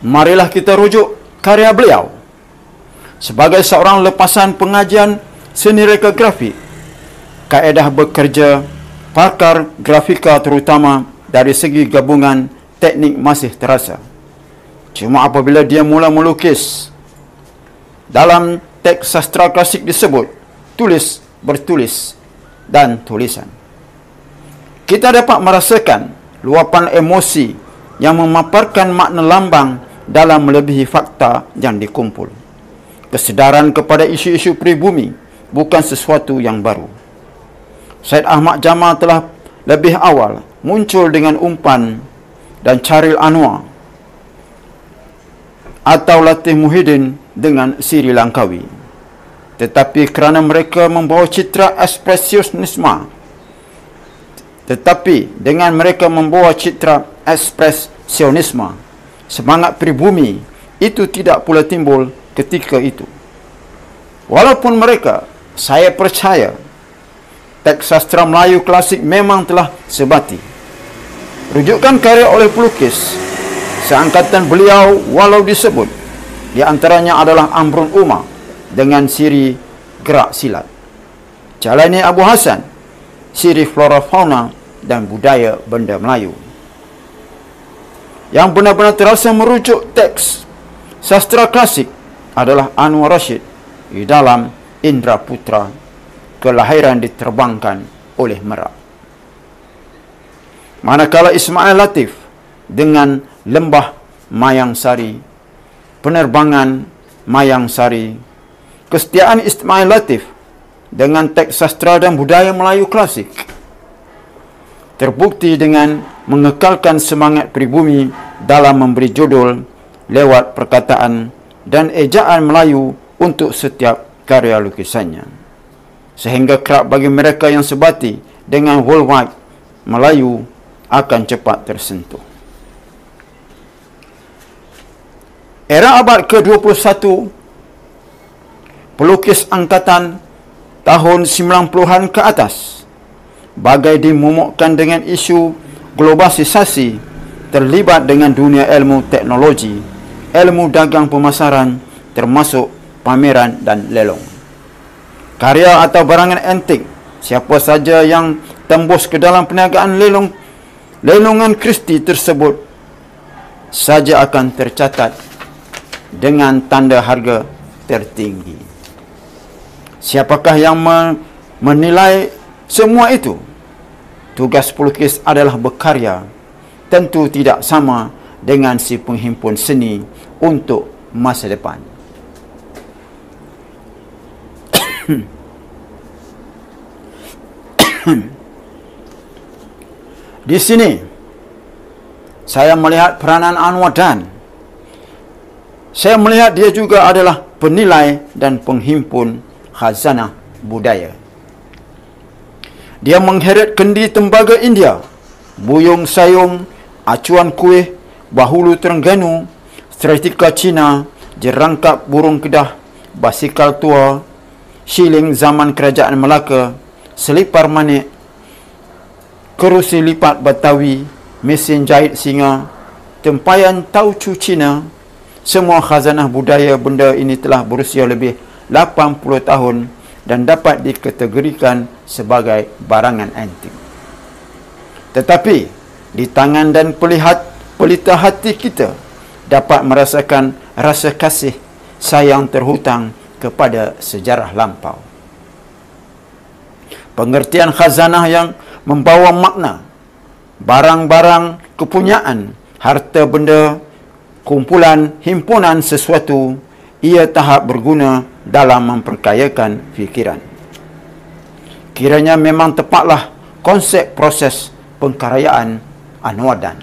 marilah kita rujuk karya beliau. Sebagai seorang lepasan pengajian seni reka grafik, kaedah bekerja pakar grafika terutama dari segi gabungan teknik masih terasa. Cuma apabila dia mula melukis, dalam teks sastra klasik disebut tulis, bertulis, dan tulisan. Kita dapat merasakan luapan emosi yang memaparkan makna lambang dalam melebihi fakta yang dikumpul. Kesedaran kepada isu-isu pribumi bukan sesuatu yang baru. Syed Ahmad Jamal telah lebih awal muncul dengan umpan dan Charil Anwar atau Latif Muhyiddin dengan Sri Langkawi. Tetapi kerana mereka membawa citra ekspresionisme, semangat pribumi itu tidak pula timbul ketika itu. Walaupun mereka, saya percaya, teks sastra Melayu klasik memang telah sebati. Rujukan karya oleh pelukis seangkatan beliau walau disebut di antaranya adalah Amrun Umar dengan siri Gerak Silat, Jalani Abu Hasan, siri Flora Fauna dan Budaya Benda Melayu. Yang benar-benar terasa merujuk teks sastra klasik adalah Anwar Rashid di dalam Indra Putra, kelahiran diterbangkan oleh Merak. Manakala Ismail Latif dengan Lembah Mayang Sari, Penerbangan Mayang Sari, kesetiaan Ismail Latif dengan teks sastra dan budaya Melayu klasik terbukti dengan mengekalkan semangat pribumi dalam memberi judul lewat perkataan dan ejaan Melayu untuk setiap karya lukisannya. Sehingga kerap bagi mereka yang sebati dengan worldwide, Melayu akan cepat tersentuh. Era abad ke-21, pelukis angkatan tahun 90-an ke atas, bagai dimomokkan dengan isu globalisasi, terlibat dengan dunia ilmu teknologi, ilmu dagang pemasaran, termasuk pameran dan lelong. Karya atau barangan antik, siapa saja yang tembus ke dalam perniagaan lelongan Kristi tersebut saja akan tercatat dengan tanda harga tertinggi. Siapakah yang menilai semua itu? Tugas pelukis adalah berkarya, tentu tidak sama dengan si penghimpun seni untuk masa depan. Di sini saya melihat peranan Anwar dan saya melihat dia juga adalah penilai dan penghimpun khazanah budaya. Dia mengheret kendi tembaga India, buyung sayung, acuan kuih, bahulu Terengganu, stretika Cina, jerangkap burung kedah, basikal tua, shilling zaman kerajaan Melaka, selipar manik, kerusi lipat Betawi, mesin jahit singa, tempayan taucu Cina. Semua khazanah budaya benda ini telah berusia lebih 80 tahun dan dapat dikategorikan sebagai barangan antik. Tetapi di tangan dan pelita hati kita dapat merasakan rasa kasih sayang terhutang kepada sejarah lampau. Pengertian khazanah yang membawa makna, barang-barang kepunyaan, harta benda, kumpulan himpunan sesuatu, ia tahap berguna dalam memperkayakan fikiran. Kiranya memang tepatlah konsep proses pengkarayaan Anwar dan